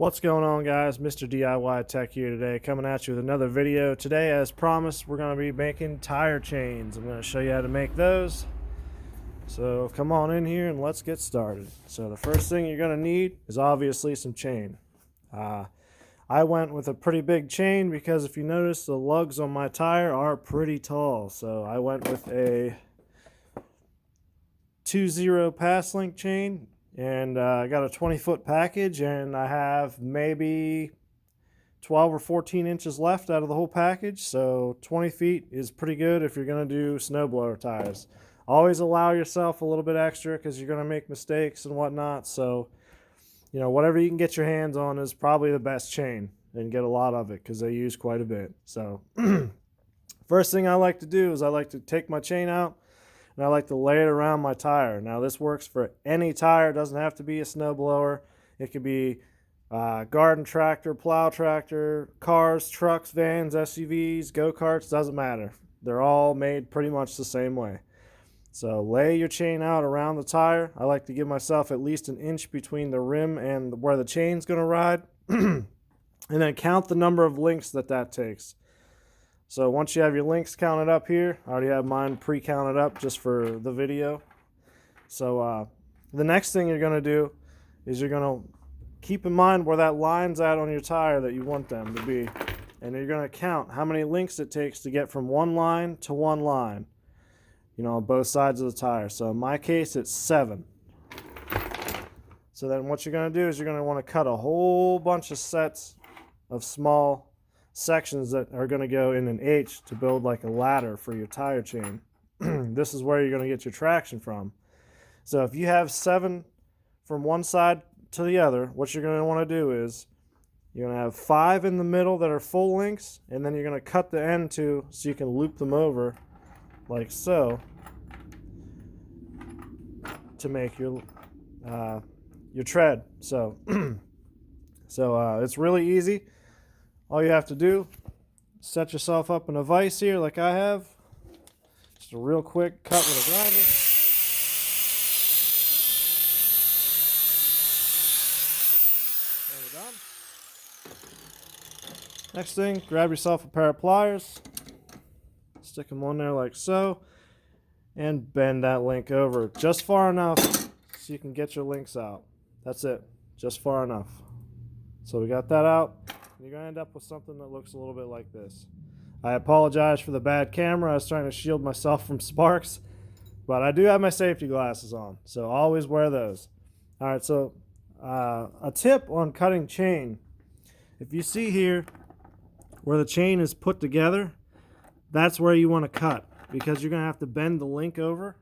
What's going on, guys? Mr. DIY Tech here today, coming at you with another video. Today, as promised, we're going to be making tire chains. I'm going to show you how to make those. So come on in here and let's get started. So the first thing you're going to need is obviously some chain. I went with a pretty big chain because if you notice, the lugs on my tire are pretty tall. So I went with a 2-0 pass link chain. And I got a 20-foot package, and I have maybe 12 or 14 inches left out of the whole package. So 20 feet is pretty good if you're going to do snowblower tires. Always allow yourself a little bit extra because you're going to make mistakes and whatnot. So, you know, whatever you can get your hands on is probably the best chain, and get a lot of it because they use quite a bit. So first thing I like to do is I like to take my chain out, and I like to lay it around my tire. Now this works for any tire. It doesn't have to be a snowblower. It could be garden tractor, plow tractor, cars, trucks, vans, SUVs, go-karts, doesn't matter. They're all made pretty much the same way. So lay your chain out around the tire. I like to give myself at least an inch between the rim and where the chain's going to ride. And then count the number of links that takes. So once you have your links counted up here, I already have mine pre-counted up just for the video. So the next thing you're going to do is you're going to keep in mind where that line's at on your tire that you want them to be. And you're going to count how many links it takes to get from one line to one line, you know, on both sides of the tire. So in my case, it's 7. So then what you're going to do is you're going to want to cut a whole bunch of sets of small sections that are going to go in an H to build like a ladder for your tire chain. This is where you're going to get your traction from. So if you have 7 from one side to the other, what you're going to want to do is you're going to have 5 in the middle that are full links, and then you're going to cut the end to so you can loop them over like so to make your tread. So it's really easy. All you have to do, set yourself up in a vise here like I have. Just a real quick cut with a grinder. There we're done. Next thing, grab yourself a pair of pliers. Stick them on there like so. And bend that link over just far enough so you can get your links out. That's it. Just far enough. So we got that out. You're going to end up with something that looks a little bit like this. I apologize for the bad camera. I was trying to shield myself from sparks, but I do have my safety glasses on, so always wear those. All right, so a tip on cutting chain. If you see here where the chain is put together, that's where you want to cut, because you're going to have to bend the link over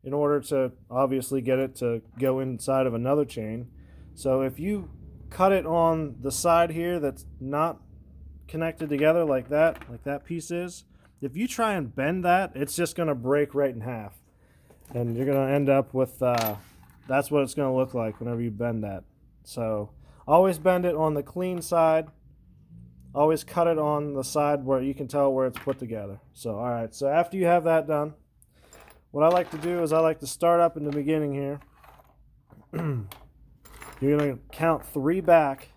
in order to obviously get it to go inside of another chain. So if you cut it on the side here that's not connected together like that piece is, if you try and bend that, it's just going to break right in half, and you're going to end up with that's what it's going to look like whenever you bend that. So always bend it on the clean side. Always cut it on the side where you can tell where it's put together. So all right, so after you have that done, what I like to do is I like to start up in the beginning here. You're going to count 3 back,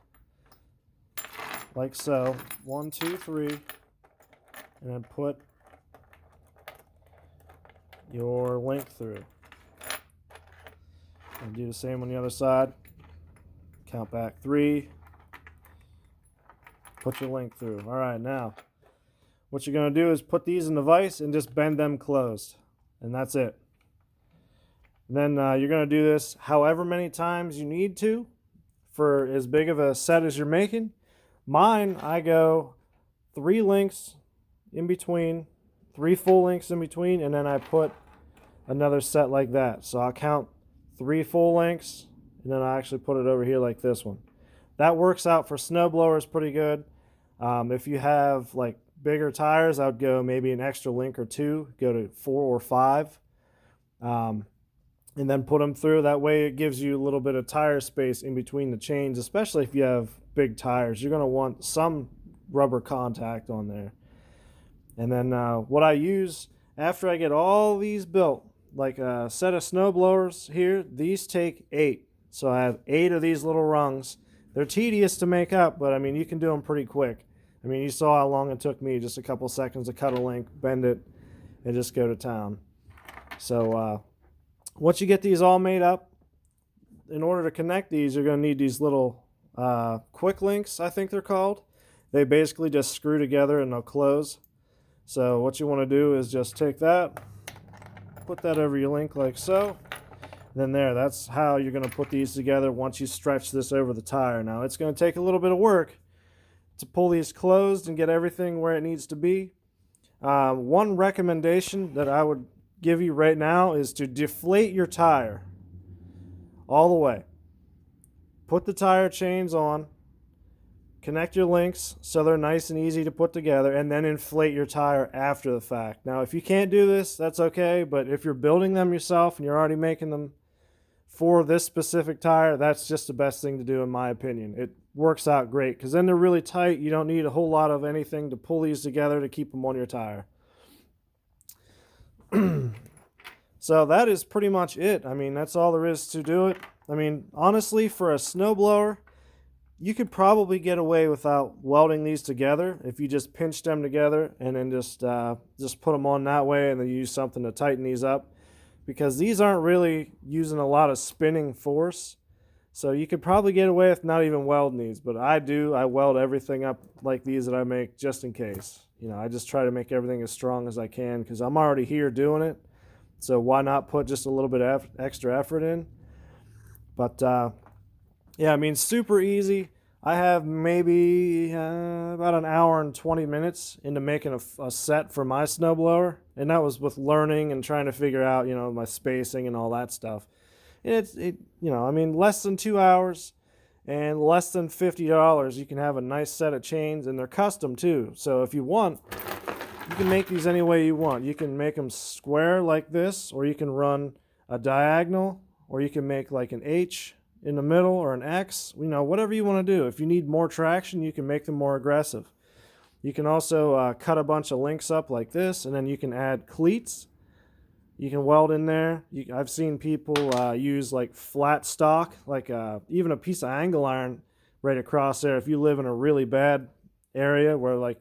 like so. 1, 2, 3, and then put your link through. And do the same on the other side. Count back 3, put your link through. All right, now what you're going to do is put these in the vise and just bend them closed, and that's it. And then you're going to do this however many times you need to for as big of a set as you're making. Mine, I go 3 links in between, 3 full links in between, and then I put another set like that. So I'll count 3 full links, and then I actually put it over here like this one. That works out for snow blowers pretty good. If you have like bigger tires, I would go maybe an extra link or 2, go to 4 or 5. And then put them through. That way it gives you a little bit of tire space in between the chains, especially if you have big tires. You're going to want some rubber contact on there. And then what I use after I get all these built, like a set of snow blowers here, these take 8. So I have 8 of these little rungs. They're tedious to make up, but I mean, you can do them pretty quick. I mean, you saw how long it took me, just a couple seconds to cut a link, bend it, and just go to town. So once you get these all made up, in order to connect these, you're going to need these little quick links, I think they're called. They basically just screw together and they'll close. So what you want to do is just take that, put that over your link like so. Then there, that's how you're going to put these together once you stretch this over the tire. Now, it's going to take a little bit of work to pull these closed and get everything where it needs to be. One recommendation that I would give you right now is to deflate your tire all the way. Put the tire chains on, connect your links so they're nice and easy to put together, and then inflate your tire after the fact. Now, if you can't do this, that's okay, but if you're building them yourself and you're already making them for this specific tire, that's just the best thing to do in my opinion. It works out great because then they're really tight. You don't need a whole lot of anything to pull these together to keep them on your tire. So that is pretty much it. I mean, that's all there is to do it. I mean, honestly, for a snowblower, you could probably get away without welding these together if you just pinch them together and then just put them on that way and then use something to tighten these up, because these aren't really using a lot of spinning force. So you could probably get away with not even welding these, but I weld everything up like these that I make just in case. You know, I just try to make everything as strong as I can because I'm already here doing it. So why not put just a little bit of extra effort in? But yeah, I mean, super easy. I have maybe about an hour and 20 minutes into making a set for my snowblower. And that was with learning and trying to figure out, you know, my spacing and all that stuff. And you know, I mean, less than 2 hours and less than $50, you can have a nice set of chains, and they're custom too. So if you want, you can make these any way you want. You can make them square like this, or you can run a diagonal, or you can make like an H in the middle or an X, you know, whatever you want to do. If you need more traction, you can make them more aggressive. You can also cut a bunch of links up like this, and then you can add cleats. You can weld in there. I've seen people use like flat stock, like even a piece of angle iron right across there. If you live in a really bad area where like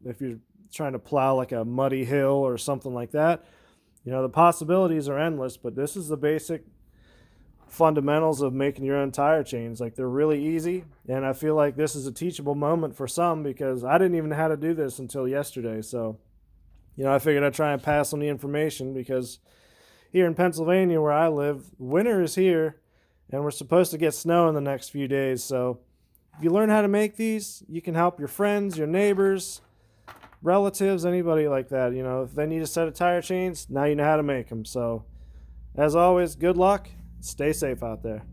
if you're trying to plow like a muddy hill or something like that, you know, the possibilities are endless. But this is the basic fundamentals of making your own tire chains. Like, they're really easy, and I feel like this is a teachable moment for some because I didn't even know how to do this until yesterday. So, you know, I figured I'd try and pass on the information because here in Pennsylvania where I live, winter is here and we're supposed to get snow in the next few days. So if you learn how to make these, you can help your friends, your neighbors, relatives, anybody like that. You know, if they need a set of tire chains, now you know how to make them. So as always, good luck. Stay safe out there.